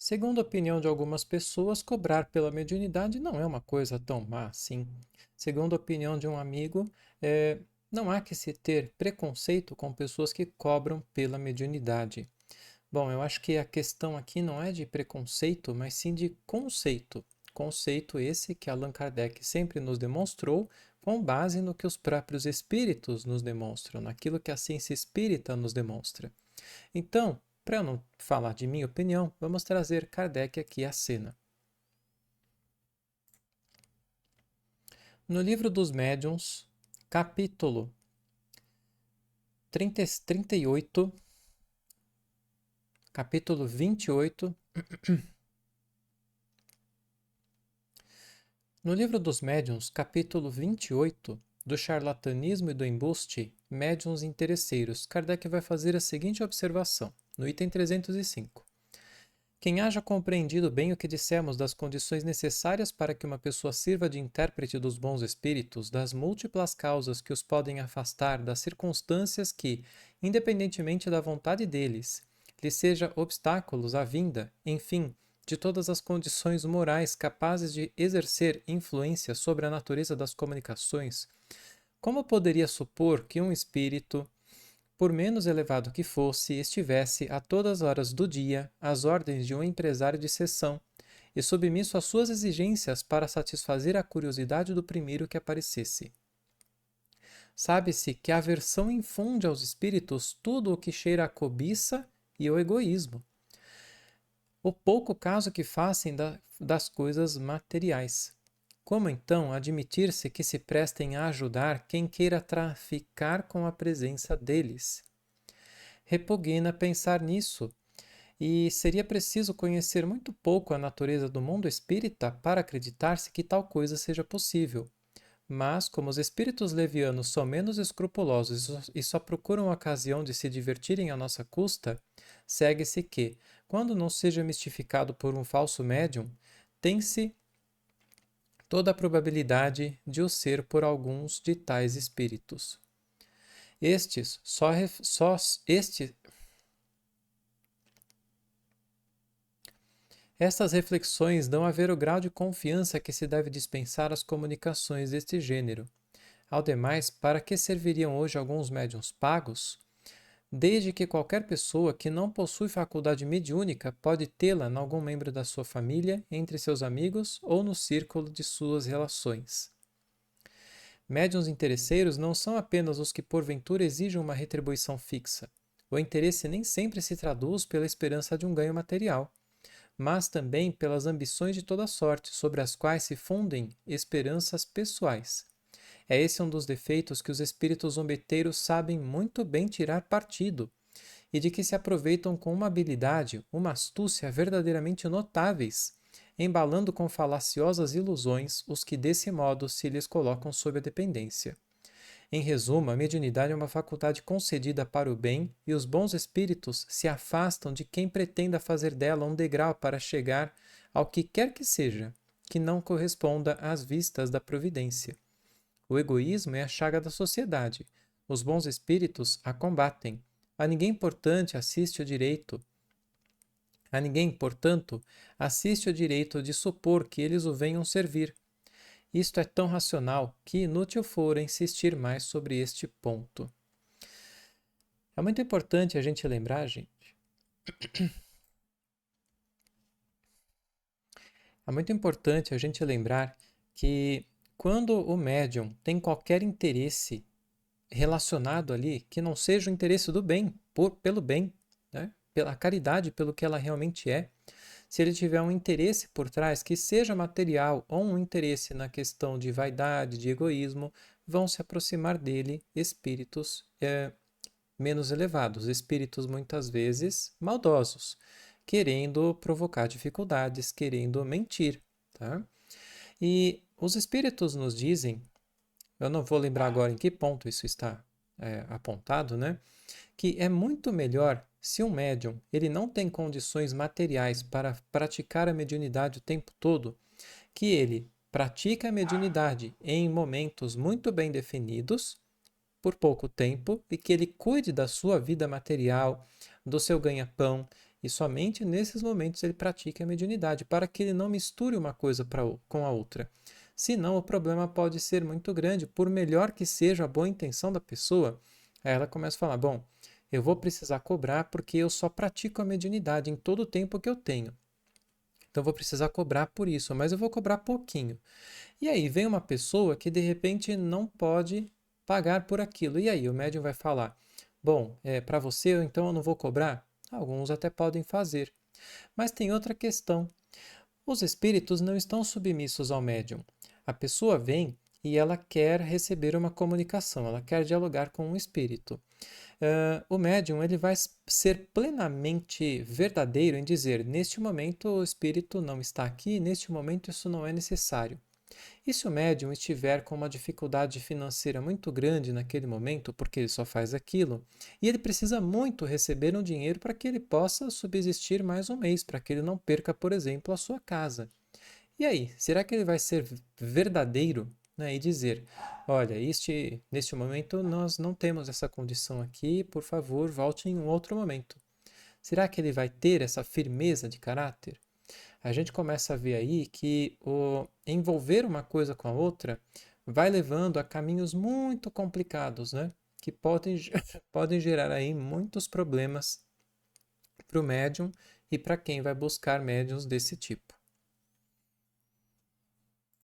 Segundo a opinião de algumas pessoas, cobrar pela mediunidade não é uma coisa tão má assim. Segundo a opinião de um amigo, não há que se ter preconceito com pessoas que cobram pela mediunidade. Bom, eu acho que a questão aqui não é de preconceito, mas sim de conceito. Conceito esse que Allan Kardec sempre nos demonstrou com base no que os próprios espíritos nos demonstram, naquilo que a ciência espírita nos demonstra. Então, para eu não falar de minha opinião, vamos trazer Kardec aqui à cena. No livro dos Médiuns, capítulo 38, capítulo 28. No livro dos Médiuns, capítulo 28, do charlatanismo e do embuste, médiuns interesseiros, Kardec vai fazer a seguinte observação, no item 305. Quem haja compreendido bem o que dissemos das condições necessárias para que uma pessoa sirva de intérprete dos bons espíritos, das múltiplas causas que os podem afastar, das circunstâncias que, independentemente da vontade deles, lhe seja obstáculos à vinda, enfim, de todas as condições morais capazes de exercer influência sobre a natureza das comunicações, como poderia supor que um espírito, por menos elevado que fosse, estivesse a todas as horas do dia às ordens de um empresário de seção e submisso às suas exigências para satisfazer a curiosidade do primeiro que aparecesse? Sabe-se que a aversão infunde aos espíritos tudo o que cheira a cobiça e ao egoísmo, o pouco caso que fazem das coisas materiais. Como então admitir-se que se prestem a ajudar quem queira traficar com a presença deles? Repugna pensar nisso, e seria preciso conhecer muito pouco a natureza do mundo espírita para acreditar-se que tal coisa seja possível. Mas, como os espíritos levianos são menos escrupulosos e só procuram ocasião de se divertirem à nossa custa, segue-se que, quando não seja mistificado por um falso médium, tem-se toda a probabilidade de o ser por alguns de tais espíritos. Estes só, só este, Estas reflexões dão a ver o grau de confiança que se deve dispensar às comunicações deste gênero. Ao demais, para que serviriam hoje alguns médiuns pagos? Desde que qualquer pessoa que não possui faculdade mediúnica pode tê-la em algum membro da sua família, entre seus amigos ou no círculo de suas relações. Médiuns interesseiros não são apenas os que porventura exigem uma retribuição fixa. O interesse nem sempre se traduz pela esperança de um ganho material, mas também pelas ambições de toda sorte, sobre as quais se fundem esperanças pessoais. É esse um dos defeitos que os espíritos zombeteiros sabem muito bem tirar partido, e de que se aproveitam com uma habilidade, uma astúcia verdadeiramente notáveis, embalando com falaciosas ilusões os que desse modo se lhes colocam sob a dependência. Em resumo, a mediunidade é uma faculdade concedida para o bem e os bons espíritos se afastam de quem pretenda fazer dela um degrau para chegar ao que quer que seja, que não corresponda às vistas da providência. O egoísmo é a chaga da sociedade. Os bons espíritos a combatem. A ninguém, portanto, assiste o direito. A ninguém, portanto, assiste o direito de supor que eles o venham servir. Isto é tão racional que inútil for insistir mais sobre este ponto. É muito importante a gente lembrar, gente. É muito importante a gente lembrar que quando o médium tem qualquer interesse relacionado ali, que não seja o interesse do bem, pelo bem, né? Pela caridade, pelo que ela realmente é, se ele tiver um interesse por trás, que seja material ou um interesse na questão de vaidade, de egoísmo, vão se aproximar dele espíritos menos elevados, espíritos muitas vezes maldosos, querendo provocar dificuldades, querendo mentir, tá? E os espíritos nos dizem, eu não vou lembrar agora em que ponto isso está apontado, né? Que é muito melhor se um médium ele não tem condições materiais para praticar a mediunidade o tempo todo, que ele pratica a mediunidade em momentos muito bem definidos, por pouco tempo, e que ele cuide da sua vida material, do seu ganha-pão E somente nesses momentos ele pratica a mediunidade, para que ele não misture uma coisa com a outra. Senão, o problema pode ser muito grande, por melhor que seja a boa intenção da pessoa. Aí ela começa a falar: bom, eu vou precisar cobrar porque eu só pratico a mediunidade em todo o tempo que eu tenho. Então, eu vou precisar cobrar por isso, mas eu vou cobrar pouquinho. E aí vem uma pessoa que de repente não pode pagar por aquilo. E aí o médium vai falar: bom, para você, então eu não vou cobrar? Alguns até podem fazer. Mas tem outra questão. Os espíritos não estão submissos ao médium. A pessoa vem e ela quer receber uma comunicação, ela quer dialogar com um espírito. O médium ele vai ser plenamente verdadeiro em dizer: neste momento o espírito não está aqui, neste momento isso não é necessário. E se o médium estiver com uma dificuldade financeira muito grande naquele momento, porque ele só faz aquilo, e ele precisa muito receber um dinheiro para que ele possa subsistir mais um mês, para que ele não perca, por exemplo, a sua casa. E aí, será que ele vai ser verdadeiro, né, e dizer: olha, neste momento nós não temos essa condição aqui, por favor, volte em um outro momento? Será que ele vai ter essa firmeza de caráter? A gente começa a ver aí que o envolver uma coisa com a outra vai levando a caminhos muito complicados, né? Que podem, podem gerar aí muitos problemas para o médium e para quem vai buscar médiums desse tipo.